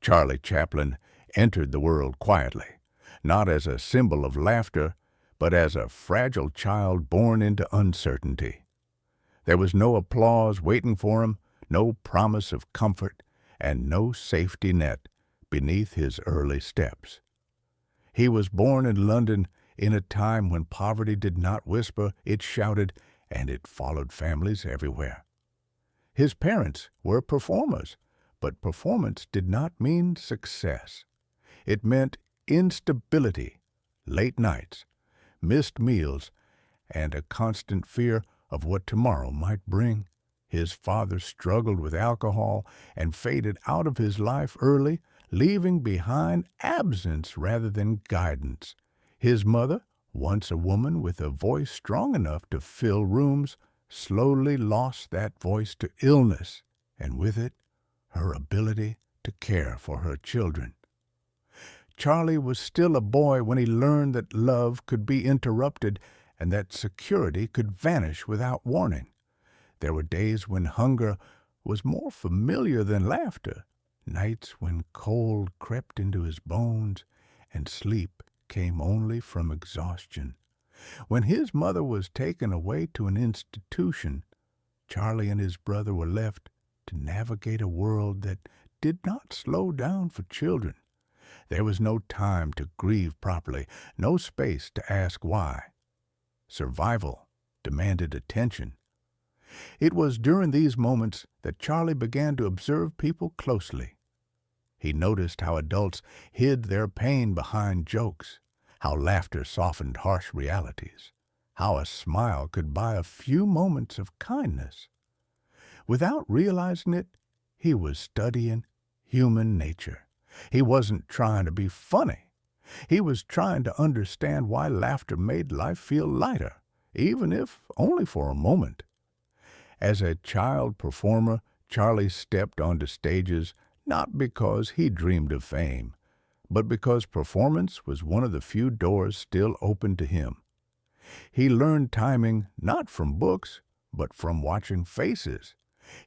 Charlie Chaplin entered the world quietly, not as a symbol of laughter, but as a fragile child born into uncertainty. There was no applause waiting for him, no promise of comfort, and no safety net beneath his early steps. He was born in London in a time when poverty did not whisper, it shouted, and it followed families everywhere. His parents were performers, but performance did not mean success. It meant instability, late nights, missed meals, and a constant fear of what tomorrow might bring. His father struggled with alcohol and faded out of his life early, leaving behind absence rather than guidance. His mother, once a woman with a voice strong enough to fill rooms, slowly lost that voice to illness, and with it, her ability to care for her children. Charlie was still a boy when he learned that love could be interrupted and that security could vanish without warning. There were days when hunger was more familiar than laughter, nights when cold crept into his bones and sleep came only from exhaustion. When his mother was taken away to an institution, Charlie and his brother were left to navigate a world that did not slow down for children. There was no time to grieve properly, no space to ask why. Survival demanded attention. It was during these moments that Charlie began to observe people closely. He noticed how adults hid their pain behind jokes, how laughter softened harsh realities, how a smile could buy a few moments of kindness. Without realizing it, he was studying human nature. He wasn't trying to be funny. He was trying to understand why laughter made life feel lighter, even if only for a moment. As a child performer, Charlie stepped onto stages not because he dreamed of fame, but because performance was one of the few doors still open to him. He learned timing not from books, but from watching faces.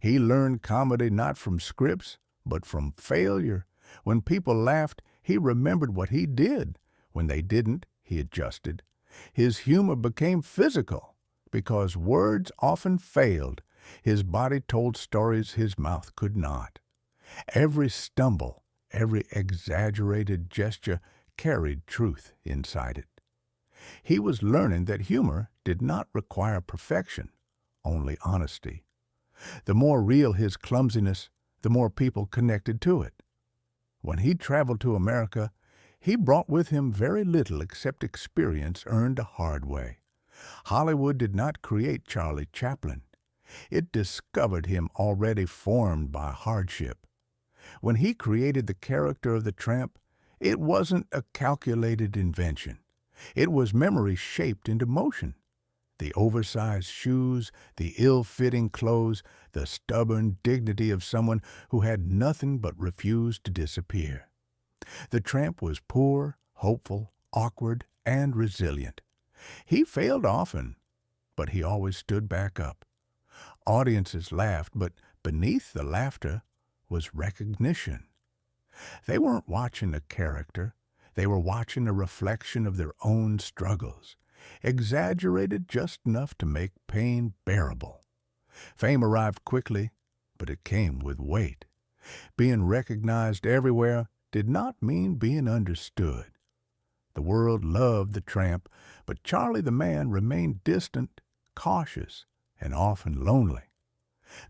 He learned comedy not from scripts, but from failure. When people laughed, he remembered what he did. When they didn't, he adjusted. His humor became physical because words often failed. His body told stories his mouth could not. Every stumble, every exaggerated gesture carried truth inside it. He was learning that humor did not require perfection, only honesty. The more real his clumsiness, the more people connected to it. When he traveled to America, he brought with him very little except experience earned a hard way. Hollywood did not create Charlie Chaplin. It discovered him already formed by hardship. When he created the character of the tramp, it wasn't a calculated invention. It was memory shaped into motion. The oversized shoes, the ill-fitting clothes, the stubborn dignity of someone who had nothing but refused to disappear. The tramp was poor, hopeful, awkward, and resilient. He failed often, but he always stood back up. Audiences laughed, but beneath the laughter was recognition. They weren't watching a character. They were watching a reflection of their own struggles, exaggerated just enough to make pain bearable. Fame arrived quickly, but it came with weight. Being recognized everywhere did not mean being understood. The world loved the tramp, but Charlie the man remained distant, cautious, and often lonely.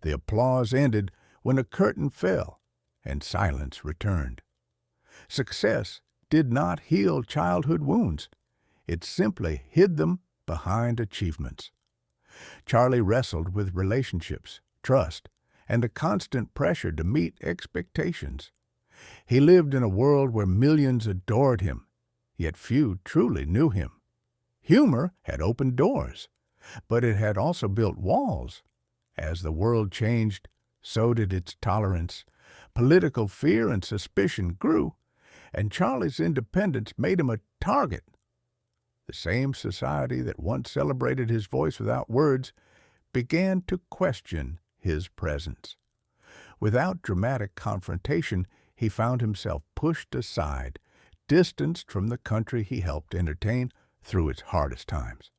The applause ended when a curtain fell and silence returned. Success did not heal childhood wounds. It simply hid them behind achievements. Charlie wrestled with relationships, trust, and a constant pressure to meet expectations. He lived in a world where millions adored him, yet few truly knew him. Humor had opened doors, but it had also built walls. As the world changed, so did its tolerance. Political fear and suspicion grew, and Charlie's independence made him a target. The same society that once celebrated his voice without words began to question his presence. Without dramatic confrontation, he found himself pushed aside, distanced from the country he helped entertain through its hardest times.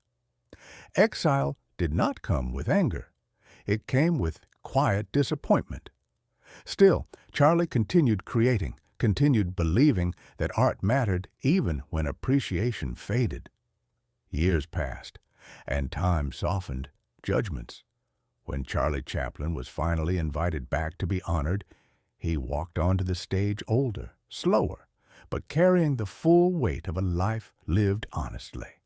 Exile did not come with anger. It came with quiet disappointment. Still, Charlie continued creating, continued believing that art mattered even when appreciation faded. Years passed, and time softened judgments. When Charlie Chaplin was finally invited back to be honored, he walked onto the stage older, slower, but carrying the full weight of a life lived honestly.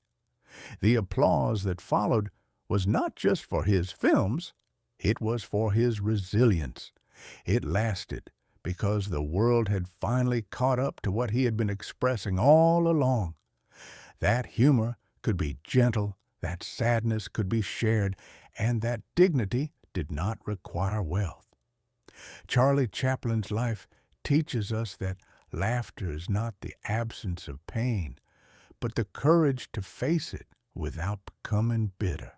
The applause that followed was not just for his films, it was for his resilience. It lasted because the world had finally caught up to what he had been expressing all along. That humor could be gentle, that sadness could be shared, and that dignity did not require wealth. Charlie Chaplin's life teaches us that laughter is not the absence of pain, but the courage to face it without becoming bitter.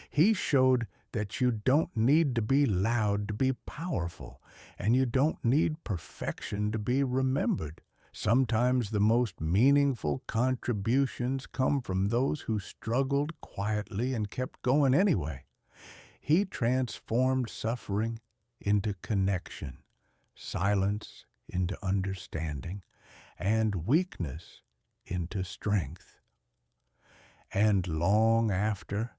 He showed that you don't need to be loud to be powerful, and you don't need perfection to be remembered. Sometimes the most meaningful contributions come from those who struggled quietly and kept going anyway. He transformed suffering into connection, silence into understanding, and weakness into strength. And long after